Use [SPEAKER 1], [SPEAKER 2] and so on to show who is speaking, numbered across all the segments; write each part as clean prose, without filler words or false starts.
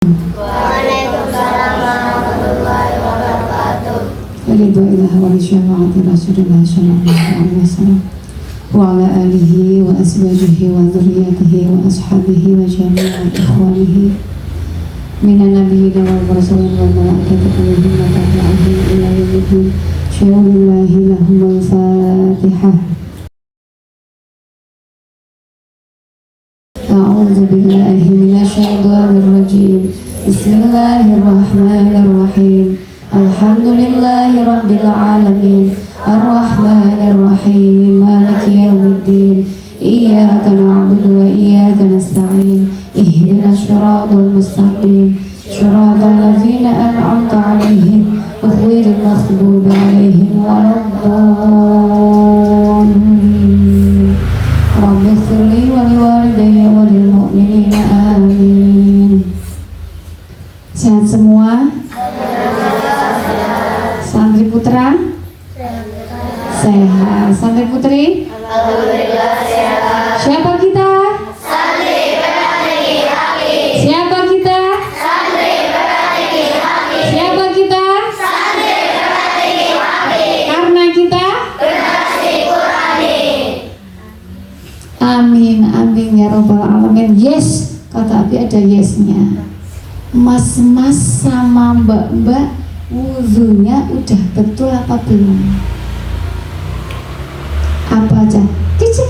[SPEAKER 1] Waalaikumsalam warahmatullahi wabarakatuh.
[SPEAKER 2] Ridho ilah wa syafaati Rasulullah sallallahu alaihi wasallam wa ala alihi wa azwajihi wa dzurriyyatihi wa ashabihi wa jami'i ikhwanihi minan nabiyyin wal mursalin wal malaikati kullihim wa tabi'ihim ila yaumiddin. Syaulillahi lahumul Fatihah. A'udzu billahi minasyaitonir rajim. Bismillahirrahmanirrahim. Alhamdulillahi rabbil alamin. Ar-Rahmanir Rahim. Maliki yaumiddin. Iyyaka na'budu wa iyyaka nasta'in. Ihdinas siratal mustaqim. Siratal ladzina an'amta 'alaihim ghairil maghdubi 'alaihim waladdallin. Rabbi ighfirli wa liwalidayya wa lil mu'minina amin. Sehat semua? Santri putra? Sehat. Santri putri?
[SPEAKER 1] Alhamdulillah sehat.
[SPEAKER 2] Siapa kita?
[SPEAKER 1] Santri Petani Hakim.
[SPEAKER 2] Siapa kita?
[SPEAKER 1] Santri Petani Hakim.
[SPEAKER 2] Siapa kita?
[SPEAKER 1] Santri Petani Hakim.
[SPEAKER 2] Karena kita?
[SPEAKER 1] Generasi Qurani.
[SPEAKER 2] Amin, amin ya robbal alamin. Yes, kata Abi ada yesnya. Mas-mas sama mbak-mbak wudhunya udah betul apa belum? Apa aja? Kecil.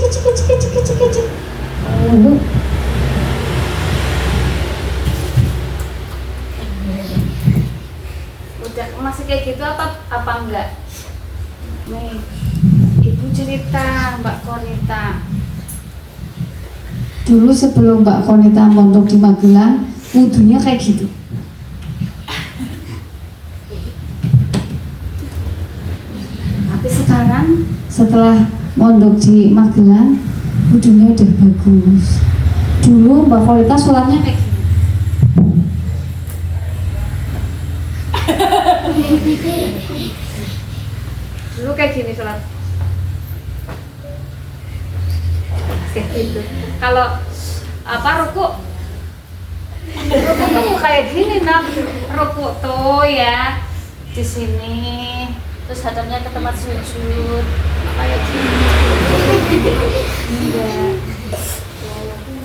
[SPEAKER 3] Udah masih kayak gitu apa enggak? Nih, ibu cerita Mbak Konita.
[SPEAKER 2] Dulu sebelum Mbak Konita mondok di Magelang, wudhunya kayak gitu.
[SPEAKER 3] Tapi sekarang
[SPEAKER 2] Setelah mondok di Magelang, wudhunya udah bagus. Dulu Mbak Konita sholatnya kayak gitu.
[SPEAKER 3] dulu kayak gini sholat. Kayak gitu. Kalau ruku tuh kayak gini nak, ruku tuh ya di sini, terus hadapnya ke tempat sujud kayak gini. Enggak.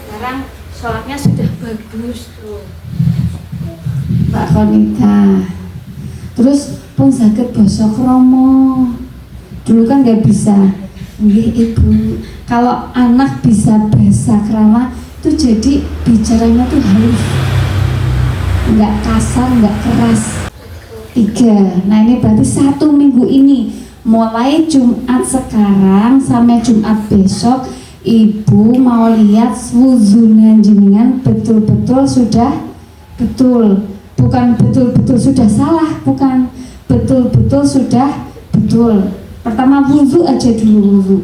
[SPEAKER 3] Sekarang sholatnya sudah bagus tuh.
[SPEAKER 2] Mbak Konita. Terus pun sakit basa kromo. Dulu kan nggak bisa. Nggih Ibu. Kalau anak bisa bahasa krama itu jadi bicaranya tuh halus. Nggak kasar, nggak keras. 3. Nah ini berarti 1 minggu ini mulai Jumat sekarang sampai Jumat besok Ibu mau lihat wudhunya jenengan betul-betul sudah betul. Bukan betul-betul sudah salah, bukan betul-betul sudah betul. Pertama wudhu aja dulu wudhu.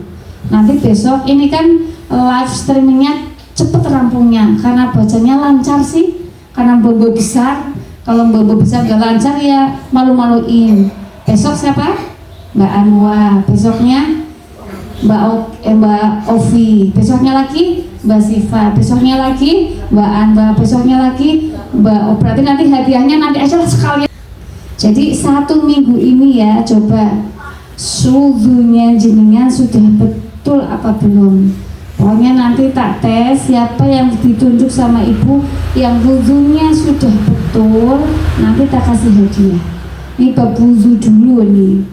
[SPEAKER 2] Nanti besok ini kan live streamingnya cepet rampungnya karena bacanya lancar sih, karena bobo besar. Kalau bobo besar gak lancar ya malu-maluin. Besok siapa? Mbak Anwa. Besoknya Mbak Ovi. Besoknya lagi Mbak Siva. Besoknya lagi Mbak Anda. Besoknya lagi Mbak O. Berarti nanti hadiahnya nanti aja lah sekalian. Jadi 1 minggu ini ya coba wudhunya jenengan sudah betul apa belum. Pokoknya nanti tak tes siapa yang ditunjuk sama ibu yang wudhunya sudah betul, nanti tak kasih hadiah. Ini bab wudhu dulu nih.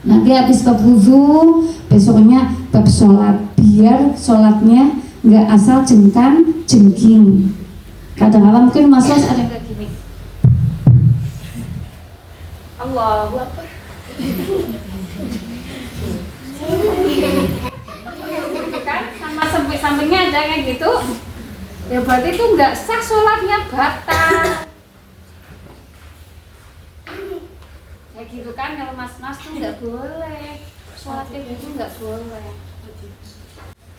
[SPEAKER 2] Nanti habis bab wudhu besoknya bab sholat, biar sholatnya nggak asal jengking. Kadang-kadang mungkin masuk ada kayak gini.
[SPEAKER 3] Allahu Akbar. Kan sama sampingnya ada kayak gitu. Ya berarti itu nggak sah sholatnya, batal. Kayak gitu kan kalau mas-mas tuh nggak boleh. Sholatnya gitu nggak boleh.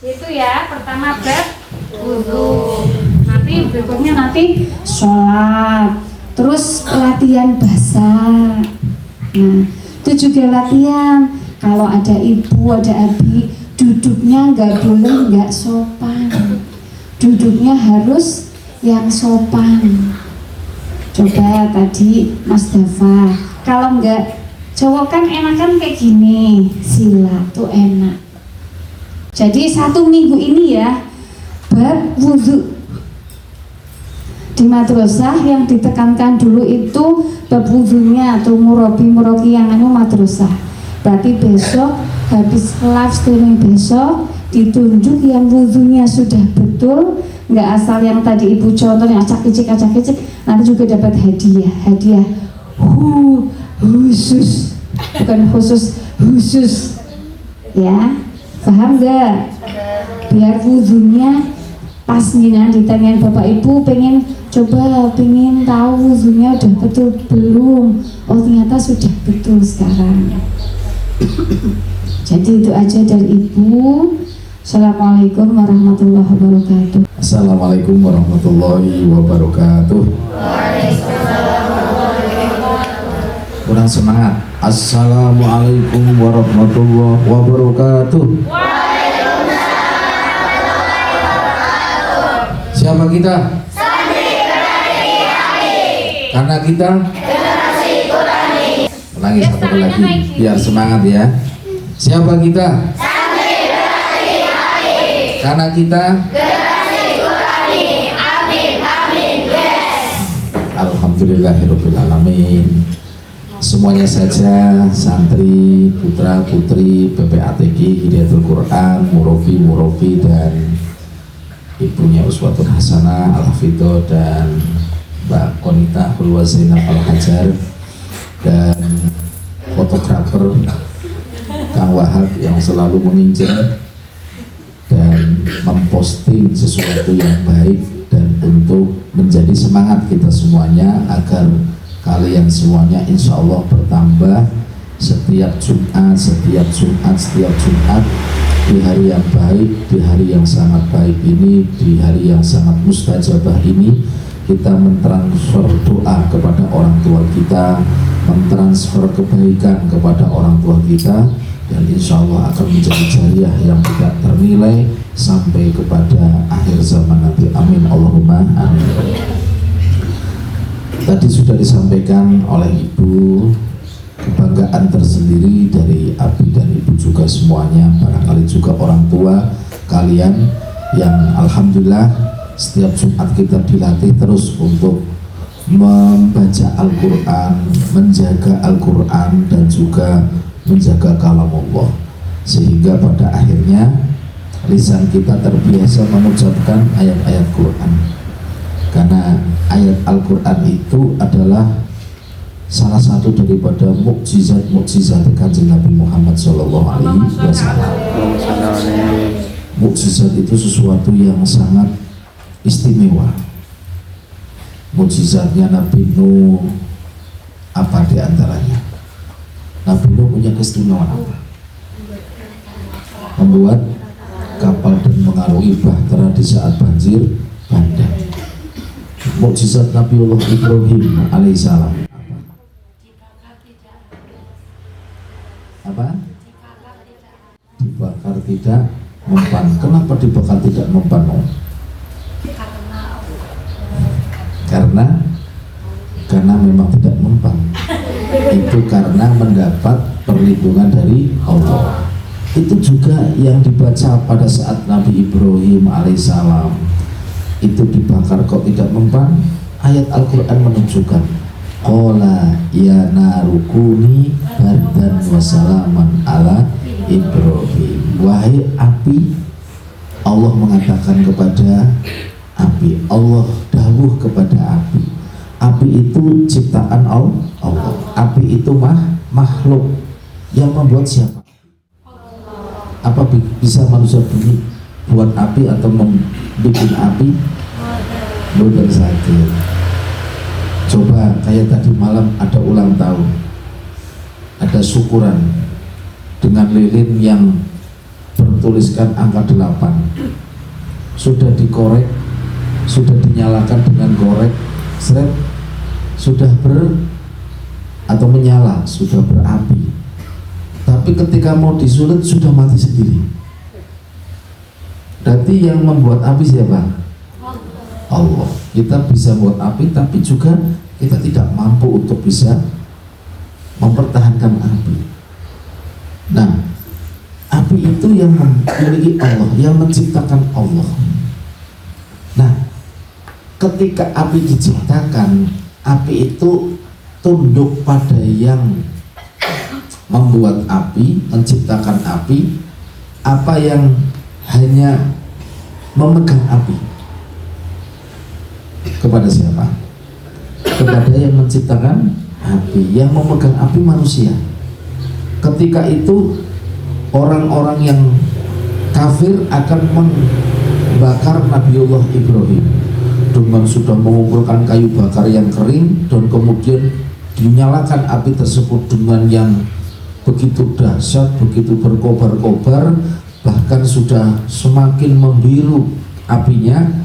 [SPEAKER 3] Itu ya pertama bab wudhu. Nanti berikutnya nanti sholat. Terus latihan bahasa. Nah, itu juga latihan. Kalau ada ibu, ada abi, duduknya nggak boleh nggak sopan. Duduknya harus yang sopan.
[SPEAKER 2] Coba tadi Mas Dava, kalau enggak cowok kan enakan kayak gini, sila tuh enak. Jadi 1 minggu ini ya, bab wudhu. Di madrasah yang ditekankan dulu itu bab wudhunya atau murabi yang madrasah. Berarti besok habis live streaming besok ditunjuk yang wudhunya sudah betul, nggak asal yang tadi ibu contoh yang acak-icik, nanti juga dapat hadiah khusus, bukan khusus ya, paham nggak? Biar wudhunya pas nih, ditanyain bapak ibu pengen tahu wudhunya udah betul belum, oh ternyata sudah betul sekarang. Jadi itu aja dari ibu. Assalamualaikum warahmatullahi wabarakatuh.
[SPEAKER 4] Assalamualaikum warahmatullahi wabarakatuh. Kurang semangat. Assalamualaikum warahmatullahi wabarakatuh. Siapa kita? Karena kita ulangi satu kali lagi biar semangat ya. Siapa kita? Karena kita Alhamdulillahirabbil alamin. Semuanya saja santri, putra putri PPATG Hidayatul Quran, Murofi dan ibunya Uswatun Hasanah Al-Hafidho dan Mbak Konita Hulwa Zainab Al-Hajar dan fotografer Kang Wahab yang selalu menginjak dan memposting sesuatu yang baik dan untuk menjadi semangat kita semuanya agar kalian semuanya insya Allah bertambah setiap Jumat di hari yang baik, di hari yang sangat baik ini, di hari yang sangat mustajabah ini, kita mentransfer doa kepada orang tua kita, mentransfer kebaikan kepada orang tua kita, dan insya Allah akan menjadi jariah yang tidak ternilai sampai kepada akhir zaman nanti. Amin Allahumma amin. Tadi sudah disampaikan oleh ibu kebanggaan tersendiri dari Abi dan ibu juga semuanya, barangkali juga orang tua kalian yang alhamdulillah setiap Jumat kita dilatih terus untuk membaca Al-Quran, menjaga Al-Quran dan juga menjaga kalam Allah, sehingga pada akhirnya lisan kita terbiasa mengucapkan ayat-ayat Quran, karena ayat Al-Quran itu adalah salah satu daripada mukjizat Kanjeng Nabi Muhammad SAW. Mukjizat itu sesuatu yang sangat istimewa. Mukjizatnya Nabi Nuh apa diantaranya? Nabi Nuh punya keistimewaan apa? Membuat kapal dan mengarungi bahtera di saat banjir bandang. Mukjizat Nabiullah Ibrahim alaihissalam apa? Dibakar tidak mempan. Kenapa dibakar tidak mempan? Karena memang tidak mempan. Itu karena mendapat perlindungan dari Allah. Itu juga yang dibaca pada saat Nabi Ibrahim alaihissalam itu dibakar kok tidak mempan. Ayat Al-Quran menunjukkan qala ya narukuni bardan wassalaman ala Ibrahim. Wahai api, Allah mengatakan kepada api, Allah dawuh kepada api. Api itu ciptaan Allah. Api itu makhluk. Yang membuat siapa? Apa bisa manusia buat api atau membuat api? Bukan saja. Coba kayak tadi malam ada ulang tahun, ada syukuran dengan lilin yang bertuliskan angka 8. Sudah dikorek, sudah dinyalakan dengan korek, sudah atau menyala, sudah berapi. Tapi ketika mau disulut sudah mati sendiri. Berarti yang membuat api siapa? Allah. Kita bisa buat api, tapi juga kita tidak mampu untuk bisa mempertahankan api. Nah, api itu yang memiliki Allah, yang menciptakan Allah. Nah, ketika api diciptakan, api itu tunduk pada yang membuat api, menciptakan api. Apa yang hanya memegang api? Kepada siapa? Kepada yang menciptakan api. Yang memegang api manusia. Ketika itu orang-orang yang kafir akan membakar Nabiullah Ibrahim dengan sudah mengumpulkan kayu bakar yang kering, dan kemudian dinyalakan api tersebut dengan yang begitu dahsyat, begitu berkobar-kobar, bahkan sudah semakin membiru apinya.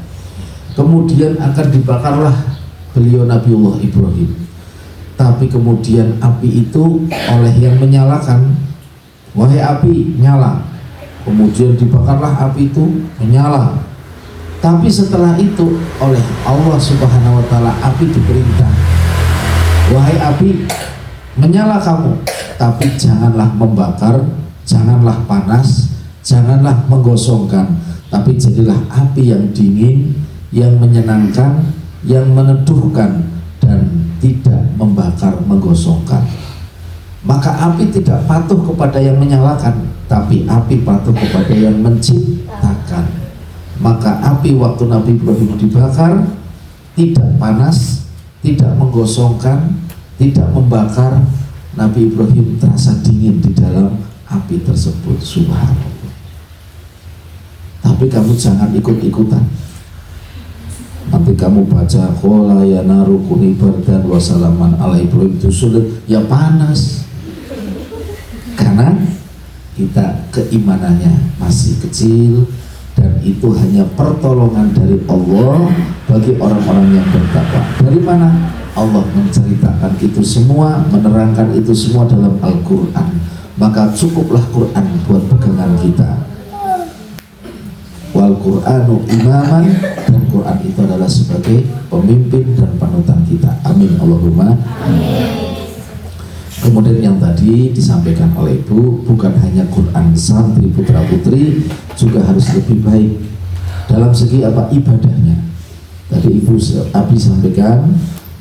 [SPEAKER 4] Kemudian akan dibakarlah beliau Nabiullah Ibrahim. Tapi kemudian api itu oleh yang menyalakan, wahai api nyala. Kemudian dibakarlah api itu menyala. Tapi setelah itu oleh Allah Subhanahu wa taala api diperintah, wahai api menyala kamu, tapi janganlah membakar, janganlah panas, janganlah menggosongkan, tapi jadilah api yang dingin, yang menyenangkan, yang meneduhkan, dan tidak membakar, menggosongkan. Maka api tidak patuh kepada yang menyalakan, tapi api patuh kepada yang menciptakan. Maka api waktu Nabi Ibrahim dibakar tidak panas, tidak menggosongkan, tidak membakar. Nabi Ibrahim terasa dingin di dalam api tersebut. Subhanallah. Tapi kamu jangan ikut-ikutan. Nanti kamu baca qala ya naru kuni bardan wa salaman ala Ibrahim, itu sulit, ya panas. Karena kita keimanannya masih kecil, dan itu hanya pertolongan dari Allah bagi orang-orang yang bertakwa. Dari mana? Allah menceritakan itu semua, menerangkan itu semua dalam Al-Quran. Maka cukuplah Quran buat pegangan kita. Wal Qur'anu imaman, dan Quran itu adalah sebagai pemimpin dan panutan kita. Amin Allahumma amin. Kemudian yang tadi disampaikan oleh Ibu, bukan hanya Quran, santri putra putri juga harus lebih baik dalam segi apa? Ibadahnya. Tadi Ibu Abi sampaikan,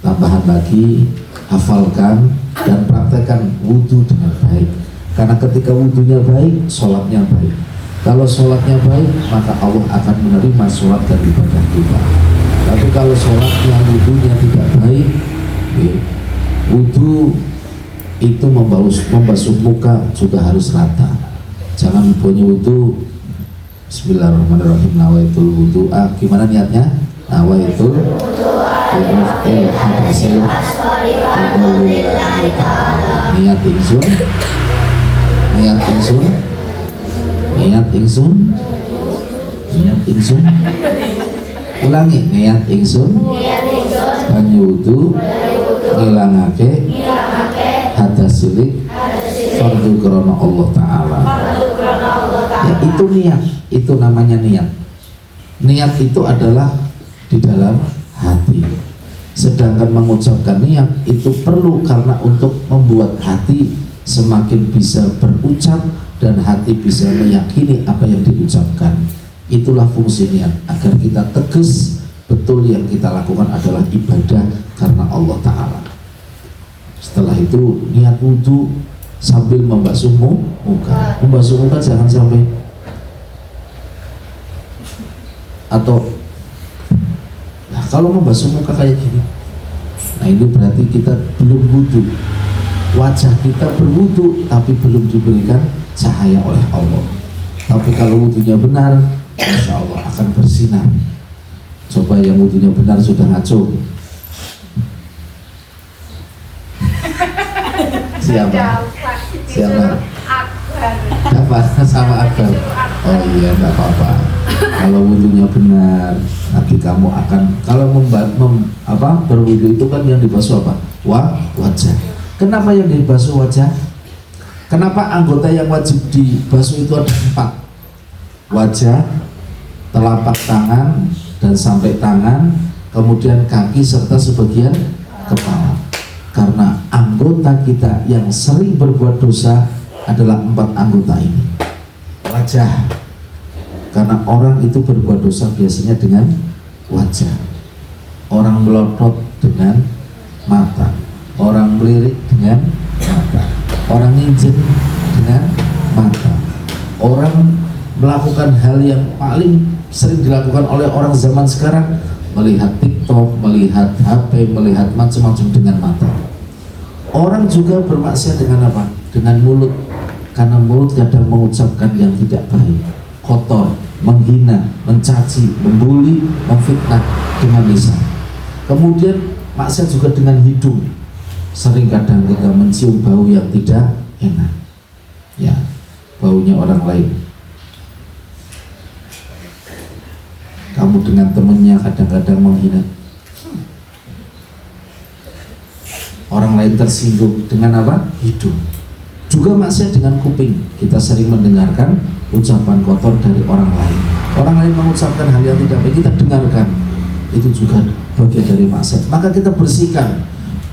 [SPEAKER 4] tambahan lagi, hafalkan dan praktekkan wudhu dengan baik. Karena ketika wudhunya baik, sholatnya baik. Kalau sholatnya baik, maka Allah akan menerima sholat dan ibadah kita. Tapi kalau sholatnya, wudhunya tidak baik, wudhu itu membasuh muka juga harus rata. Jangan punya wudhu Bismillahirrahmanirrahim, nawaitul wudhu'a. Gimana niatnya? Nawaitul niat ingsun, niat ingsun, niat ingsun, niat ingsun. Ulangi, niat ingsun banyu wudu ngilangake hadas silik fardu krana Allah Ta'ala. Ya, itu niat, itu namanya niat. Niat itu adalah di dalam hati. Sedangkan mengucapkan niat itu perlu karena untuk membuat hati semakin bisa berucap dan hati bisa meyakini apa yang diucapkan. Itulah fungsi niat, agar kita tegas betul yang kita lakukan adalah ibadah karena Allah Ta'ala. Setelah itu niat wudhu sambil membasuh muka. Membasuh muka jangan sampai atau nah, kalau membasuh muka kayak gini, nah ini berarti kita belum wudhu. Wajah kita berwudhu tapi belum diberikan cahaya oleh Allah. Tapi kalau wudhunya benar, Masya Allah akan bersinar. Coba yang wudhunya benar sudah ngaco. Siapa? Siapa? Apa? Sama Akbar. Oh iya, enggak apa-apa. Kalau wudhunya benar, nanti kamu akan kalau berwudhu itu kan yang dibasuh apa? Wajah. Kenapa yang dibasuh wajah? Kenapa anggota yang wajib dibasuh itu ada 4? Wajah, telapak tangan, dan sampai tangan, kemudian kaki serta sebagian kepala. Karena anggota kita yang sering berbuat dosa adalah 4 anggota ini. Wajah, karena orang itu berbuat dosa biasanya dengan wajah. Orang melotot dengan mata, orang melirik dengan mata, orang nginjek dengan mata, orang melakukan hal yang paling sering dilakukan oleh orang zaman sekarang, melihat TikTok, melihat HP, melihat macam-macam dengan mata. Orang juga bermaksiat dengan apa? Dengan mulut, karena mulut kadang mengucapkan yang tidak baik, kotor, menghina, mencaci, membuli, memfitnah dengan lisan. Kemudian maksiat juga dengan hidung, sering kadang kita mencium bau yang tidak enak, ya, baunya orang lain. Kamu dengan temannya kadang-kadang menghina, orang lain tersinggung dengan apa? Hidung. Juga maksiat dengan kuping, kita sering mendengarkan ucapan kotor dari orang lain. Orang lain mengucapkan hal yang tidak baik, kita dengarkan, itu juga bagian dari maksiat. Maka kita bersihkan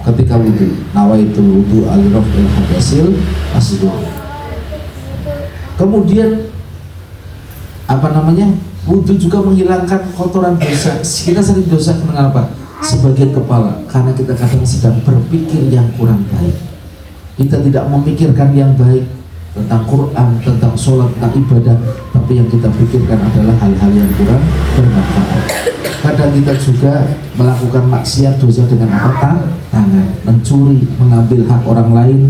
[SPEAKER 4] ketika wudhu. Nawaitu wudhu al-raf'il hadasil aslu. Kemudian apa namanya? Wudhu juga menghilangkan kotoran dosa. Kita sering dosa kenapa? Sebagian kepala, karena kita kadang sedang berpikir yang kurang baik. Kita tidak memikirkan yang baik tentang Quran, tentang sholat, tentang ibadah, tapi yang kita pikirkan adalah hal-hal yang kurang bermanfaat. Kadang kita juga melakukan maksiat dosa dengan apa? Tangan, mencuri, mengambil hak orang lain,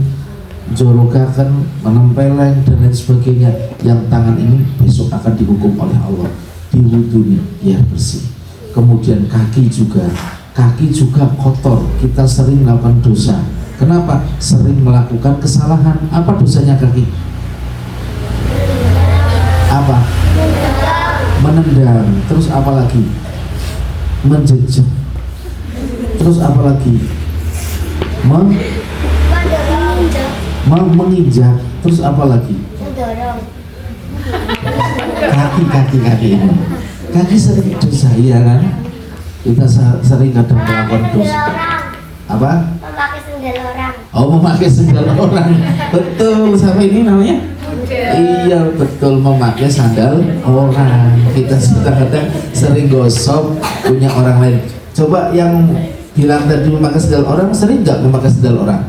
[SPEAKER 4] jorokakan, menempeleng dan lain sebagainya. Yang tangan ini besok akan dihukum oleh Allah, diwudhunya biar bersih. Kemudian kaki juga kotor. Kita sering melakukan dosa. Kenapa? Sering melakukan kesalahan. Apa dosanya kaki? Apa? Menendang. Terus apa lagi? Menjejak. Terus apa lagi? Menginjak. Terus apa lagi? Kaki ini. Kaki sering dosa, iya kan? Kita sering kadang melakukan dosa. Apa?
[SPEAKER 1] Memakai sendal orang.
[SPEAKER 4] Oh, memakai sandal orang. Betul, siapa ini namanya? Iya, betul, memakai sandal orang. Kita kadang-kadang sering gosok punya orang lain. Coba yang bilang tadi memakai sandal orang, sering nggak memakai sandal orang?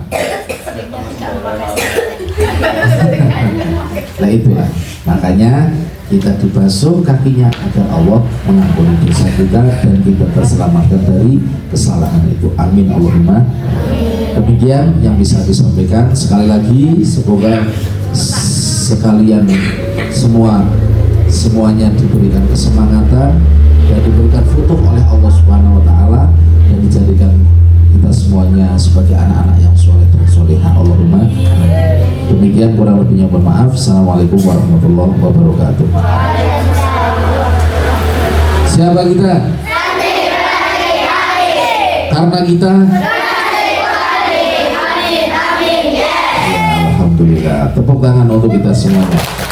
[SPEAKER 4] Nah itulah, makanya kita dibasuh kakinya agar Allah mengampuni dosa kita dan kita terselamatkan dari kesalahan itu. Amin Allahumma. Demikian yang bisa disampaikan. Sekali lagi semoga sekalian semuanya diberikan kesemangatan dan diberikan futuh oleh Allah Subhanahu wa taala dan dijadikan kita semuanya sebagai anak-anak yang soleh dan solehah. Allahumma. Demikian, kurang lebihnya mohon maaf. Assalamualaikum warahmatullahi wabarakatuh. Siapa kita? Karena kita. Alhamdulillah. Tepuk tangan untuk kita semuanya.